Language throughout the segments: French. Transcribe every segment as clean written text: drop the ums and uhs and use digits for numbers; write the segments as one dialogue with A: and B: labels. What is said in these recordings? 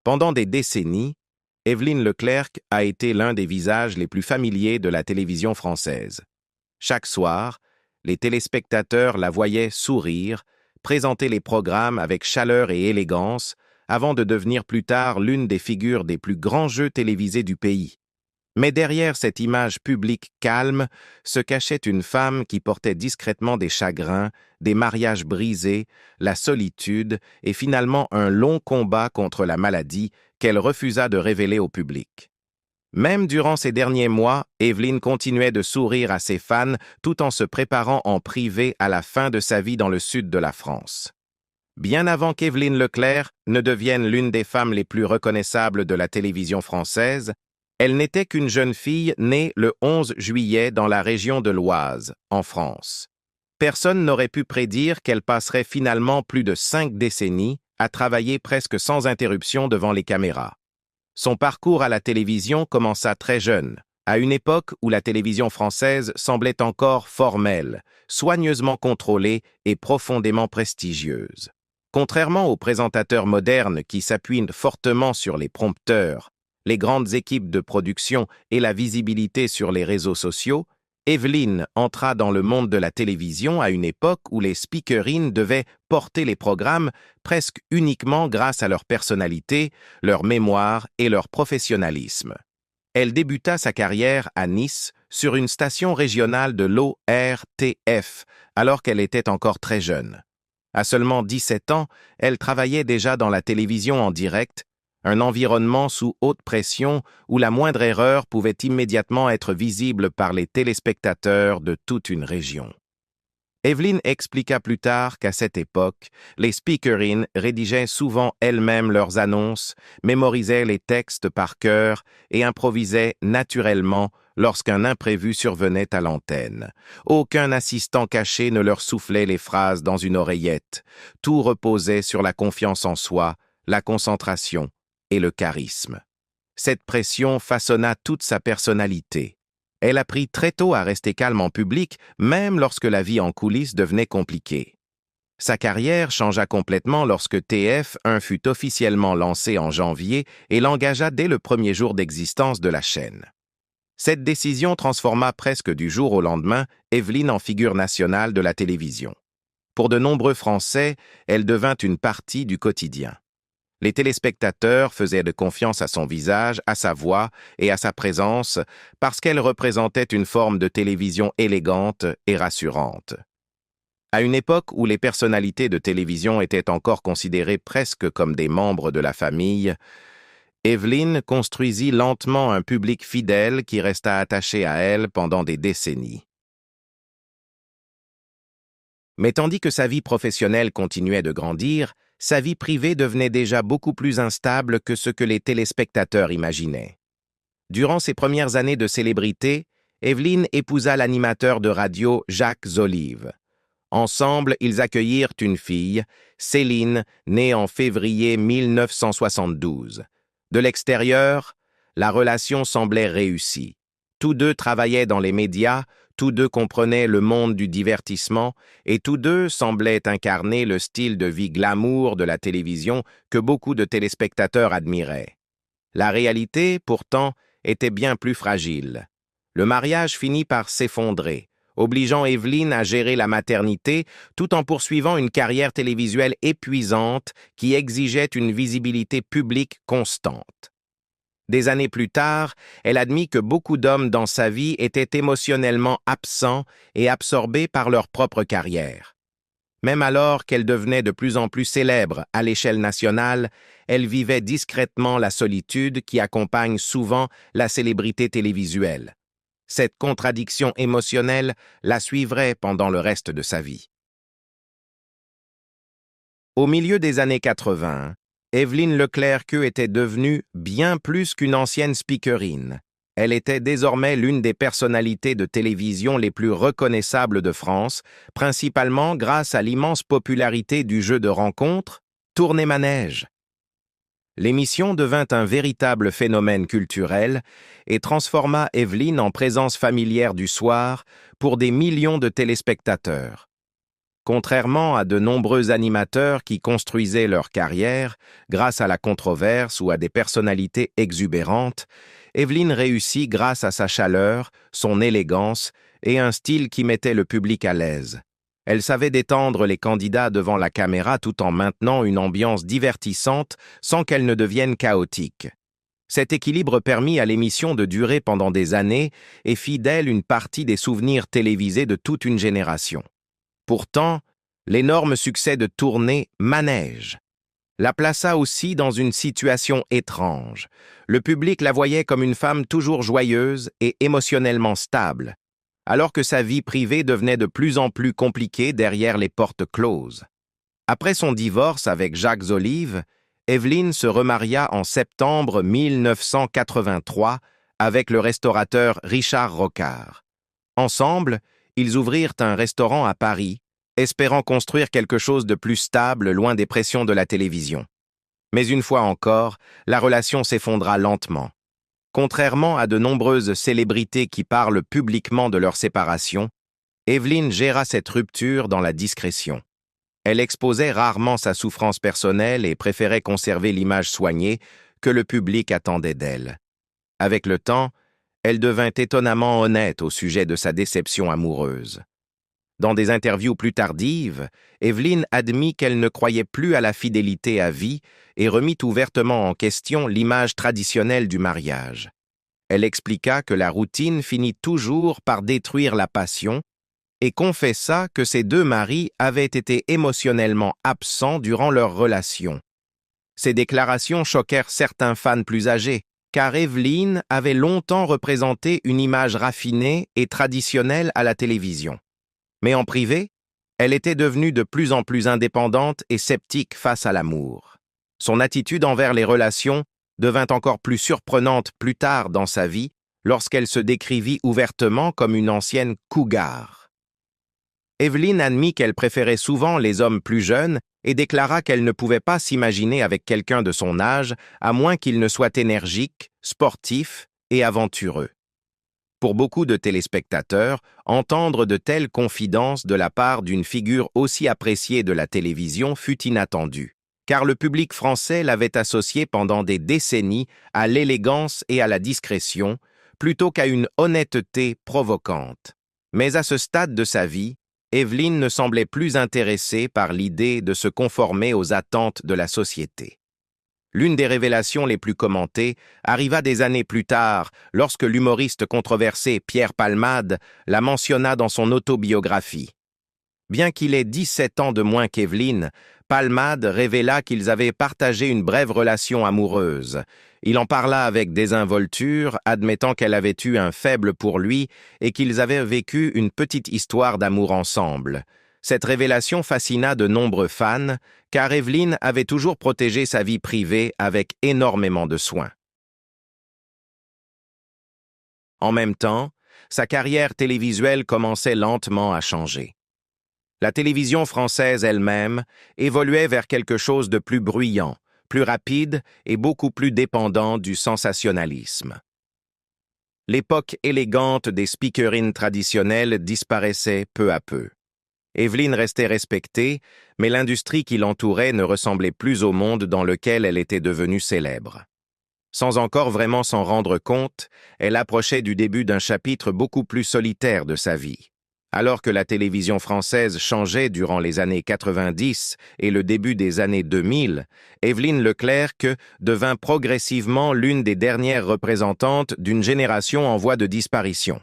A: Pendant des décennies, Évelyne Leclercq a été l'un des visages les plus familiers de la télévision française. Chaque soir, les téléspectateurs la voyaient sourire, présenter les programmes avec chaleur et élégance, avant de devenir plus tard l'une des figures des plus grands jeux télévisés du pays. Mais derrière cette image publique calme se cachait une femme qui portait discrètement des chagrins, des mariages brisés, la solitude et finalement un long combat contre la maladie qu'elle refusa de révéler au public. Même durant ces derniers mois, Évelyne continuait de sourire à ses fans tout en se préparant en privé à la fin de sa vie dans le sud de la France. Bien avant qu'Évelyne Leclercq ne devienne l'une des femmes les plus reconnaissables de la télévision française, elle n'était qu'une jeune fille née le 11 juillet dans la région de l'Oise, en France. Personne n'aurait pu prédire qu'elle passerait finalement plus de 5 décennies à travailler presque sans interruption devant les caméras. Son parcours à la télévision commença très jeune, à une époque où la télévision française semblait encore formelle, soigneusement contrôlée et profondément prestigieuse. Contrairement aux présentateurs modernes qui s'appuient fortement sur les prompteurs, les grandes équipes de production et la visibilité sur les réseaux sociaux, Évelyne entra dans le monde de la télévision à une époque où les speakerines devaient porter les programmes presque uniquement grâce à leur personnalité, leur mémoire et leur professionnalisme. Elle débuta sa carrière à Nice sur une station régionale de l'ORTF, alors qu'elle était encore très jeune. À seulement 17 ans, elle travaillait déjà dans la télévision en direct, un environnement sous haute pression où la moindre erreur pouvait immédiatement être visible par les téléspectateurs de toute une région. Évelyne expliqua plus tard qu'à cette époque, les speakerines rédigeaient souvent elles-mêmes leurs annonces, mémorisaient les textes par cœur et improvisaient naturellement lorsqu'un imprévu survenait à l'antenne. Aucun assistant caché ne leur soufflait les phrases dans une oreillette. Tout reposait sur la confiance en soi, la concentration et le charisme. Cette pression façonna toute sa personnalité. Elle apprit très tôt à rester calme en public, même lorsque la vie en coulisses devenait compliquée. Sa carrière changea complètement lorsque TF1 fut officiellement lancé en janvier et l'engagea dès le premier jour d'existence de la chaîne. Cette décision transforma presque du jour au lendemain Évelyne en figure nationale de la télévision. Pour de nombreux Français, elle devint une partie du quotidien. Les téléspectateurs faisaient de confiance à son visage, à sa voix et à sa présence parce qu'elle représentait une forme de télévision élégante et rassurante. À une époque où les personnalités de télévision étaient encore considérées presque comme des membres de la famille, Évelyne construisit lentement un public fidèle qui resta attaché à elle pendant des décennies. Mais tandis que sa vie professionnelle continuait de grandir, sa vie privée devenait déjà beaucoup plus instable que ce que les téléspectateurs imaginaient. Durant ses premières années de célébrité, Évelyne épousa l'animateur de radio Jacques Zolive. Ensemble, ils accueillirent une fille, Céline, née en février 1972. De l'extérieur, la relation semblait réussie. Tous deux travaillaient dans les médias, tous deux comprenaient le monde du divertissement et tous deux semblaient incarner le style de vie glamour de la télévision que beaucoup de téléspectateurs admiraient. La réalité, pourtant, était bien plus fragile. Le mariage finit par s'effondrer, obligeant Évelyne à gérer la maternité tout en poursuivant une carrière télévisuelle épuisante qui exigeait une visibilité publique constante. Des années plus tard, elle admit que beaucoup d'hommes dans sa vie étaient émotionnellement absents et absorbés par leur propre carrière. Même alors qu'elle devenait de plus en plus célèbre à l'échelle nationale, elle vivait discrètement la solitude qui accompagne souvent la célébrité télévisuelle. Cette contradiction émotionnelle la suivrait pendant le reste de sa vie. Au milieu des années 80, Évelyne Leclercq était devenue bien plus qu'une ancienne speakerine. Elle était désormais l'une des personnalités de télévision les plus reconnaissables de France, principalement grâce à l'immense popularité du jeu de rencontre Tournez Manège. L'émission devint un véritable phénomène culturel et transforma Évelyne en présence familière du soir pour des millions de téléspectateurs. Contrairement à de nombreux animateurs qui construisaient leur carrière grâce à la controverse ou à des personnalités exubérantes, Evelyne réussit grâce à sa chaleur, son élégance et un style qui mettait le public à l'aise. Elle savait détendre les candidats devant la caméra tout en maintenant une ambiance divertissante sans qu'elle ne devienne chaotique. Cet équilibre permit à l'émission de durer pendant des années et fit d'elle une partie des souvenirs télévisés de toute une génération. Pourtant, l'énorme succès de tournée Manège la plaça aussi dans une situation étrange. Le public la voyait comme une femme toujours joyeuse et émotionnellement stable, alors que sa vie privée devenait de plus en plus compliquée derrière les portes closes. Après son divorce avec Jacques Olive, Evelyne se remaria en septembre 1983 avec le restaurateur Richard Rocard. Ensemble, ils ouvrirent un restaurant à Paris, espérant construire quelque chose de plus stable loin des pressions de la télévision. Mais une fois encore, la relation s'effondra lentement. Contrairement à de nombreuses célébrités qui parlent publiquement de leur séparation, Evelyne géra cette rupture dans la discrétion. Elle exposait rarement sa souffrance personnelle et préférait conserver l'image soignée que le public attendait d'elle. Avec le temps, elle devint étonnamment honnête au sujet de sa déception amoureuse. Dans des interviews plus tardives, Evelyne admit qu'elle ne croyait plus à la fidélité à vie et remit ouvertement en question l'image traditionnelle du mariage. Elle expliqua que la routine finit toujours par détruire la passion et confessa que ses deux maris avaient été émotionnellement absents durant leur relation. Ces déclarations choquèrent certains fans plus âgés, car Evelyne avait longtemps représenté une image raffinée et traditionnelle à la télévision. Mais en privé, elle était devenue de plus en plus indépendante et sceptique face à l'amour. Son attitude envers les relations devint encore plus surprenante plus tard dans sa vie, lorsqu'elle se décrivit ouvertement comme une ancienne cougar. Evelyne admit qu'elle préférait souvent les hommes plus jeunes et déclara qu'elle ne pouvait pas s'imaginer avec quelqu'un de son âge, à moins qu'il ne soit énergique, sportif et aventureux. Pour beaucoup de téléspectateurs, entendre de telles confidences de la part d'une figure aussi appréciée de la télévision fut inattendu, car le public français l'avait associée pendant des décennies à l'élégance et à la discrétion, plutôt qu'à une honnêteté provocante. Mais à ce stade de sa vie, Evelyne ne semblait plus intéressée par l'idée de se conformer aux attentes de la société. L'une des révélations les plus commentées arriva des années plus tard, lorsque l'humoriste controversé Pierre Palmade la mentionna dans son autobiographie. Bien qu'il ait 17 ans de moins qu'Evelyne, Palmade révéla qu'ils avaient partagé une brève relation amoureuse. Il en parla avec désinvolture, admettant qu'elle avait eu un faible pour lui et qu'ils avaient vécu une petite histoire d'amour ensemble. Cette révélation fascina de nombreux fans, car Evelyne avait toujours protégé sa vie privée avec énormément de soin. En même temps, sa carrière télévisuelle commençait lentement à changer. La télévision française elle-même évoluait vers quelque chose de plus bruyant, plus rapide et beaucoup plus dépendant du sensationnalisme. L'époque élégante des speakerines traditionnelles disparaissait peu à peu. Evelyne restait respectée, mais l'industrie qui l'entourait ne ressemblait plus au monde dans lequel elle était devenue célèbre. Sans encore vraiment s'en rendre compte, elle approchait du début d'un chapitre beaucoup plus solitaire de sa vie. Alors que la télévision française changeait durant les années 90 et le début des années 2000, Evelyne Leclercq devint progressivement l'une des dernières représentantes d'une génération en voie de disparition.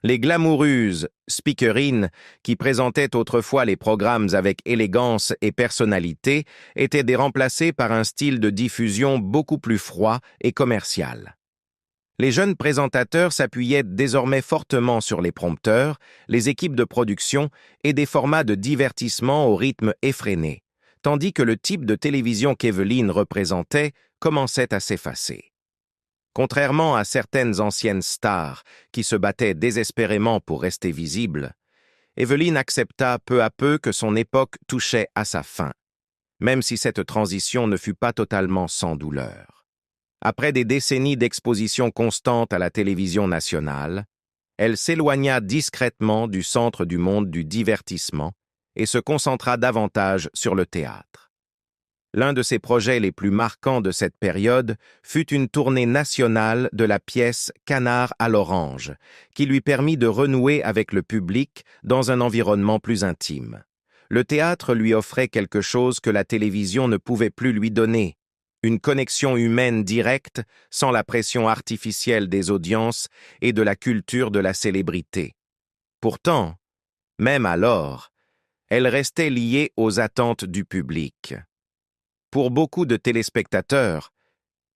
A: Les glamoureuses speakerines, qui présentaient autrefois les programmes avec élégance et personnalité, étaient déremplacées par un style de diffusion beaucoup plus froid et commercial. Les jeunes présentateurs s'appuyaient désormais fortement sur les prompteurs, les équipes de production et des formats de divertissement au rythme effréné, tandis que le type de télévision qu'Evelyne représentait commençait à s'effacer. Contrairement à certaines anciennes stars qui se battaient désespérément pour rester visibles, Evelyne accepta peu à peu que son époque touchait à sa fin, même si cette transition ne fut pas totalement sans douleur. Après des décennies d'exposition constante à la télévision nationale, elle s'éloigna discrètement du centre du monde du divertissement et se concentra davantage sur le théâtre. L'un de ses projets les plus marquants de cette période fut une tournée nationale de la pièce Canard à l'orange, qui lui permit de renouer avec le public dans un environnement plus intime. Le théâtre lui offrait quelque chose que la télévision ne pouvait plus lui donner, une connexion humaine directe sans la pression artificielle des audiences et de la culture de la célébrité. Pourtant, même alors, elle restait liée aux attentes du public. Pour beaucoup de téléspectateurs,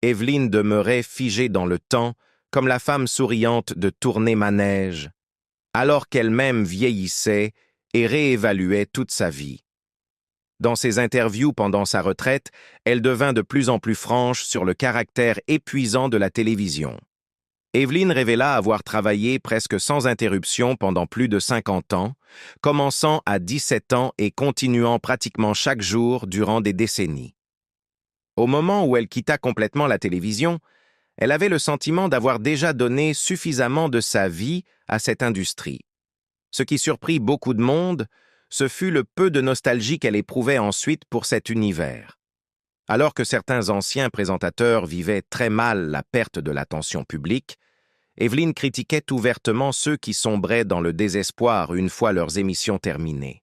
A: Evelyne demeurait figée dans le temps comme la femme souriante de Tournai-Manège, alors qu'elle-même vieillissait et réévaluait toute sa vie. Dans ses interviews pendant sa retraite, elle devint de plus en plus franche sur le caractère épuisant de la télévision. Evelyne révéla avoir travaillé presque sans interruption pendant plus de 50 ans, commençant à 17 ans et continuant pratiquement chaque jour durant des décennies. Au moment où elle quitta complètement la télévision, elle avait le sentiment d'avoir déjà donné suffisamment de sa vie à cette industrie. Ce qui surprit beaucoup de monde, ce fut le peu de nostalgie qu'elle éprouvait ensuite pour cet univers. Alors que certains anciens présentateurs vivaient très mal la perte de l'attention publique, Evelyne critiquait ouvertement ceux qui sombraient dans le désespoir une fois leurs émissions terminées.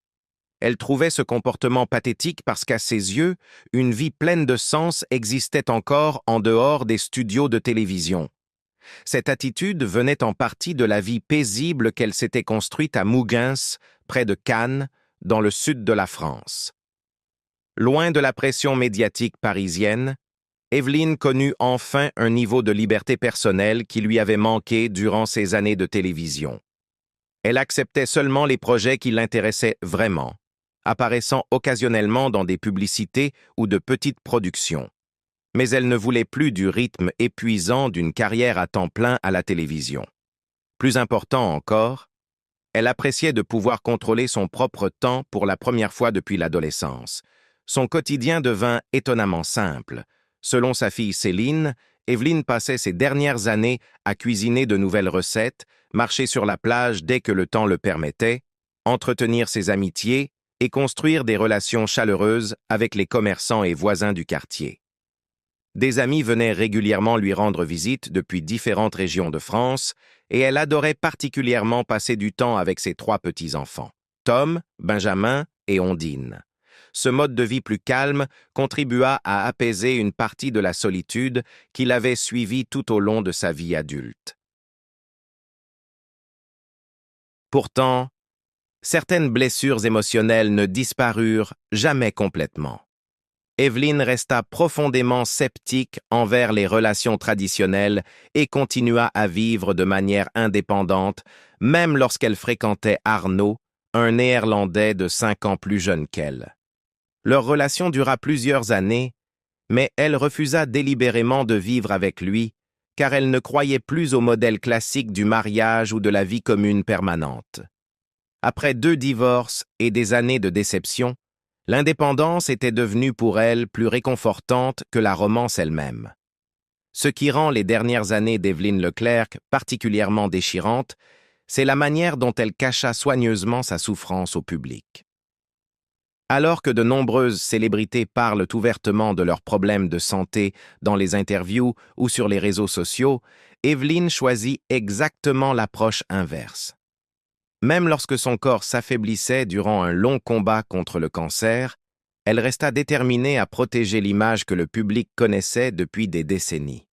A: Elle trouvait ce comportement pathétique parce qu'à ses yeux, une vie pleine de sens existait encore en dehors des studios de télévision. Cette attitude venait en partie de la vie paisible qu'elle s'était construite à Mouguins, près de Cannes, dans le sud de la France. Loin de la pression médiatique parisienne, Evelyne connut enfin un niveau de liberté personnelle qui lui avait manqué durant ses années de télévision. Elle acceptait seulement les projets qui l'intéressaient vraiment, apparaissant occasionnellement dans des publicités ou de petites productions. Mais elle ne voulait plus du rythme épuisant d'une carrière à temps plein à la télévision. Plus important encore, elle appréciait de pouvoir contrôler son propre temps pour la première fois depuis l'adolescence. Son quotidien devint étonnamment simple. Selon sa fille Céline, Evelyne passait ses dernières années à cuisiner de nouvelles recettes, marcher sur la plage dès que le temps le permettait, entretenir ses amitiés et construire des relations chaleureuses avec les commerçants et voisins du quartier. Des amis venaient régulièrement lui rendre visite depuis différentes régions de France et elle adorait particulièrement passer du temps avec ses 3 petits-enfants, Tom, Benjamin et Ondine. Ce mode de vie plus calme contribua à apaiser une partie de la solitude qui l'avait suivie tout au long de sa vie adulte. Pourtant, certaines blessures émotionnelles ne disparurent jamais complètement. Evelyne resta profondément sceptique envers les relations traditionnelles et continua à vivre de manière indépendante, même lorsqu'elle fréquentait Arnaud, un Néerlandais de 5 ans plus jeune qu'elle. Leur relation dura plusieurs années, mais elle refusa délibérément de vivre avec lui, car elle ne croyait plus au modèle classique du mariage ou de la vie commune permanente. Après 2 divorces et des années de déception, l'indépendance était devenue pour elle plus réconfortante que la romance elle-même. Ce qui rend les dernières années d'Evelyne Leclerc particulièrement déchirantes, c'est la manière dont elle cacha soigneusement sa souffrance au public. Alors que de nombreuses célébrités parlent ouvertement de leurs problèmes de santé dans les interviews ou sur les réseaux sociaux, Evelyne choisit exactement l'approche inverse. Même lorsque son corps s'affaiblissait durant un long combat contre le cancer, elle resta déterminée à protéger l'image que le public connaissait depuis des décennies.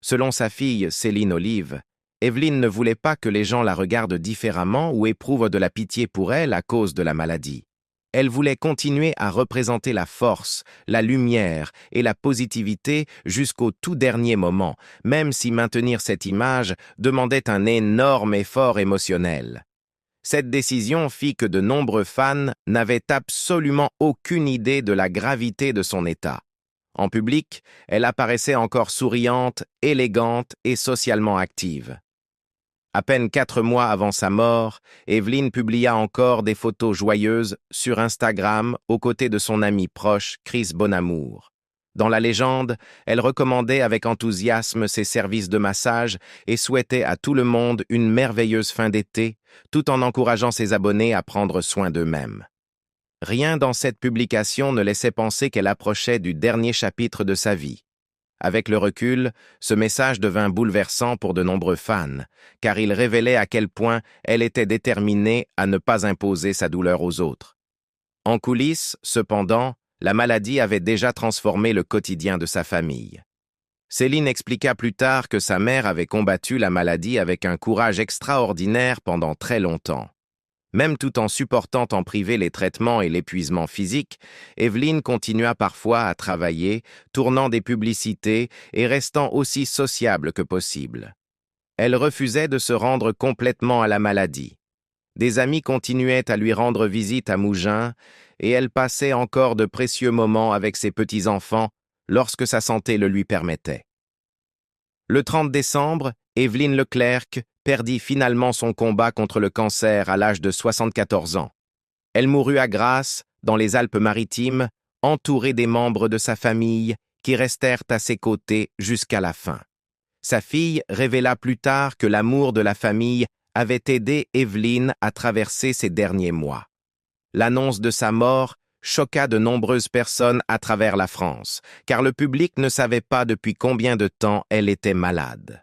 A: Selon sa fille Céline Olive, Evelyne ne voulait pas que les gens la regardent différemment ou éprouvent de la pitié pour elle à cause de la maladie. Elle voulait continuer à représenter la force, la lumière et la positivité jusqu'au tout dernier moment, même si maintenir cette image demandait un énorme effort émotionnel. Cette décision fit que de nombreux fans n'avaient absolument aucune idée de la gravité de son état. En public, elle apparaissait encore souriante, élégante et socialement active. À peine 4 mois avant sa mort, Evelyne publia encore des photos joyeuses sur Instagram aux côtés de son ami proche, Chris Bonamour. Dans la légende, elle recommandait avec enthousiasme ses services de massage et souhaitait à tout le monde une merveilleuse fin d'été, tout en encourageant ses abonnés à prendre soin d'eux-mêmes. Rien dans cette publication ne laissait penser qu'elle approchait du dernier chapitre de sa vie. Avec le recul, ce message devint bouleversant pour de nombreux fans, car il révélait à quel point elle était déterminée à ne pas imposer sa douleur aux autres. En coulisses, cependant, la maladie avait déjà transformé le quotidien de sa famille. Céline expliqua plus tard que sa mère avait combattu la maladie avec un courage extraordinaire pendant très longtemps. Même tout en supportant en privé les traitements et l'épuisement physique, Evelyne continua parfois à travailler, tournant des publicités et restant aussi sociable que possible. Elle refusait de se rendre complètement à la maladie. Des amis continuaient à lui rendre visite à Mougins et elle passait encore de précieux moments avec ses petits-enfants lorsque sa santé le lui permettait. Le 30 décembre, Evelyne Leclerc perdit finalement son combat contre le cancer à l'âge de 74 ans. Elle mourut à Grasse, dans les Alpes-Maritimes, entourée des membres de sa famille qui restèrent à ses côtés jusqu'à la fin. Sa fille révéla plus tard que l'amour de la famille avait aidé Evelyne à traverser ces derniers mois. L'annonce de sa mort choqua de nombreuses personnes à travers la France, car le public ne savait pas depuis combien de temps elle était malade.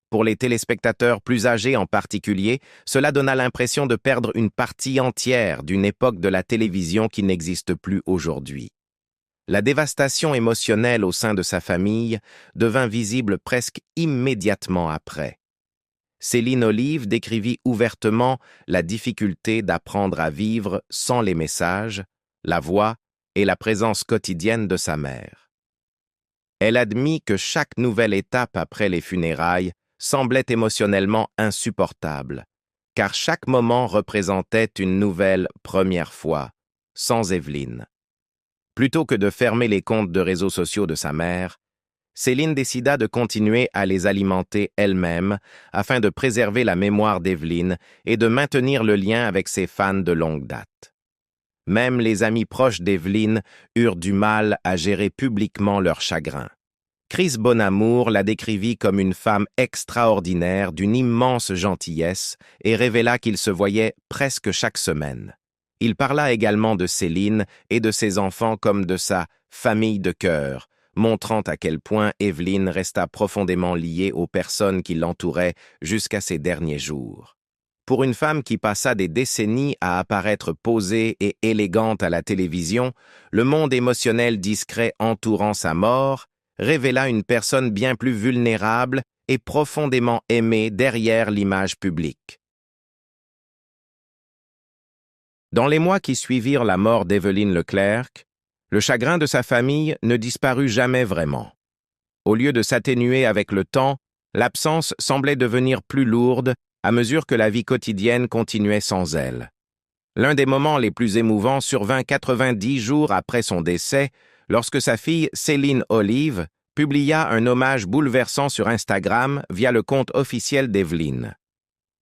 A: Pour les téléspectateurs plus âgés en particulier, cela donna l'impression de perdre une partie entière d'une époque de la télévision qui n'existe plus aujourd'hui. La dévastation émotionnelle au sein de sa famille devint visible presque immédiatement après. Céline Olive décrivit ouvertement la difficulté d'apprendre à vivre sans les messages, la voix et la présence quotidienne de sa mère. Elle admit que chaque nouvelle étape après les funérailles semblait émotionnellement insupportable, car chaque moment représentait une nouvelle première fois, sans Evelyne. Plutôt que de fermer les comptes de réseaux sociaux de sa mère, Céline décida de continuer à les alimenter elle-même afin de préserver la mémoire d'Evelyne et de maintenir le lien avec ses fans de longue date. Même les amis proches d'Evelyne eurent du mal à gérer publiquement leur chagrin. Chris Bonamour la décrivit comme une femme extraordinaire d'une immense gentillesse et révéla qu'il se voyait presque chaque semaine. Il parla également de Céline et de ses enfants comme de sa « famille de cœur », montrant à quel point Evelyne resta profondément liée aux personnes qui l'entouraient jusqu'à ses derniers jours. Pour une femme qui passa des décennies à apparaître posée et élégante à la télévision, le monde émotionnel discret entourant sa mort révéla une personne bien plus vulnérable et profondément aimée derrière l'image publique. Dans les mois qui suivirent la mort d'Evelyne Leclerc, le chagrin de sa famille ne disparut jamais vraiment. Au lieu de s'atténuer avec le temps, l'absence semblait devenir plus lourde à mesure que la vie quotidienne continuait sans elle. L'un des moments les plus émouvants survint 90 jours après son décès, lorsque sa fille Céline Olive publia un hommage bouleversant sur Instagram via le compte officiel d'Evelyne.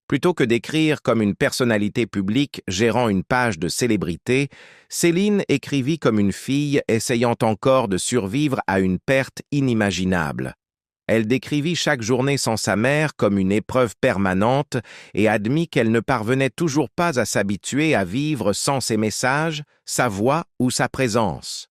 A: Plutôt que d'écrire comme une personnalité publique gérant une page de célébrité, Céline écrivit comme une fille essayant encore de survivre à une perte inimaginable. Elle décrivit chaque journée sans sa mère comme une épreuve permanente et admit qu'elle ne parvenait toujours pas à s'habituer à vivre sans ses messages, sa voix ou sa présence.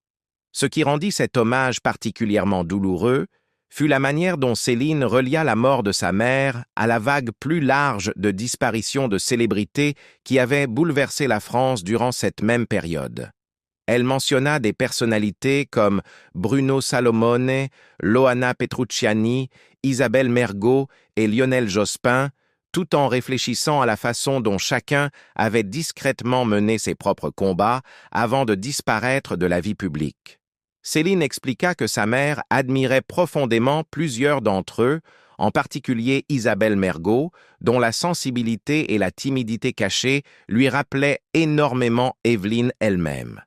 A: Ce qui rendit cet hommage particulièrement douloureux fut la manière dont Céline relia la mort de sa mère à la vague plus large de disparitions de célébrités qui avaient bouleversé la France durant cette même période. Elle mentionna des personnalités comme Bruno Salomone, Loana Petrucciani, Isabelle Mergo et Lionel Jospin, tout en réfléchissant à la façon dont chacun avait discrètement mené ses propres combats avant de disparaître de la vie publique. Céline expliqua que sa mère admirait profondément plusieurs d'entre eux, en particulier Isabelle Mergo, dont la sensibilité et la timidité cachée lui rappelaient énormément Evelyne elle-même.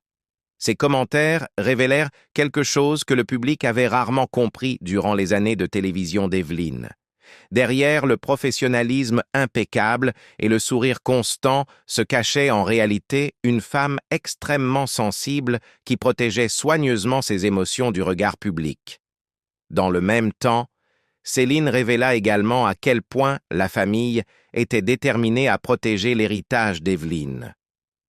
A: Ces commentaires révélèrent quelque chose que le public avait rarement compris durant les années de télévision d'Evelyne. Derrière le professionnalisme impeccable et le sourire constant se cachait en réalité une femme extrêmement sensible qui protégeait soigneusement ses émotions du regard public. Dans le même temps, Céline révéla également à quel point la famille était déterminée à protéger l'héritage d'Evelyne.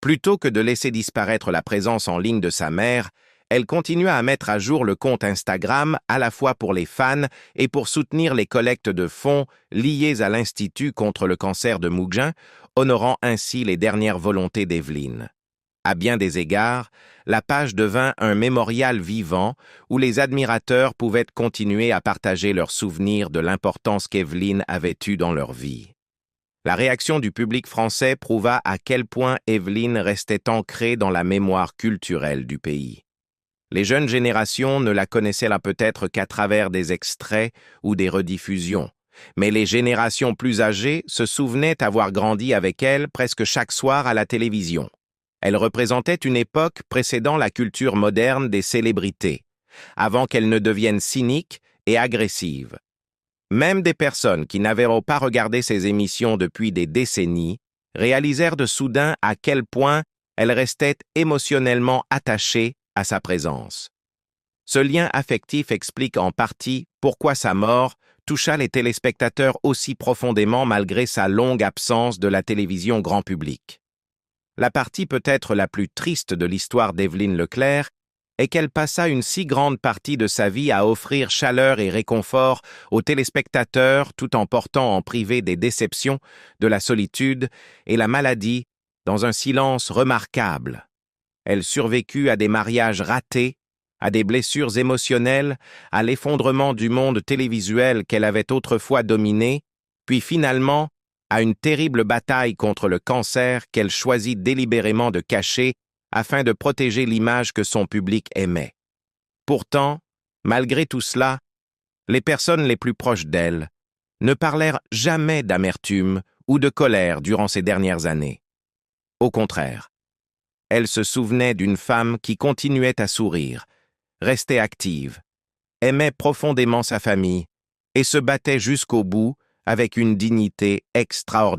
A: Plutôt que de laisser disparaître la présence en ligne de sa mère, elle continua à mettre à jour le compte Instagram à la fois pour les fans et pour soutenir les collectes de fonds liées à l'Institut contre le cancer de Mougins, honorant ainsi les dernières volontés d'Evelyne. À bien des égards, la page devint un mémorial vivant où les admirateurs pouvaient continuer à partager leurs souvenirs de l'importance qu'Evelyne avait eue dans leur vie. La réaction du public français prouva à quel point Evelyne restait ancrée dans la mémoire culturelle du pays. Les jeunes générations ne la connaissaient là peut-être qu'à travers des extraits ou des rediffusions, mais les générations plus âgées se souvenaient avoir grandi avec elle presque chaque soir à la télévision. Elle représentait une époque précédant la culture moderne des célébrités, avant qu'elle ne devienne cynique et agressive. Même des personnes qui n'avaient pas regardé ces émissions depuis des décennies réalisèrent de soudain à quel point elle restait émotionnellement attachée à sa présence. Ce lien affectif explique en partie pourquoi sa mort toucha les téléspectateurs aussi profondément malgré sa longue absence de la télévision grand public. La partie peut-être la plus triste de l'histoire d'Evelyne Leclerc est qu'elle passa une si grande partie de sa vie à offrir chaleur et réconfort aux téléspectateurs tout en portant en privé des déceptions, de la solitude et la maladie dans un silence remarquable. Elle survécut à des mariages ratés, à des blessures émotionnelles, à l'effondrement du monde télévisuel qu'elle avait autrefois dominé, puis finalement à une terrible bataille contre le cancer qu'elle choisit délibérément de cacher afin de protéger l'image que son public aimait. Pourtant, malgré tout cela, les personnes les plus proches d'elle ne parlèrent jamais d'amertume ou de colère durant ces dernières années. Au contraire, elle se souvenait d'une femme qui continuait à sourire, restait active, aimait profondément sa famille et se battait jusqu'au bout avec une dignité extraordinaire.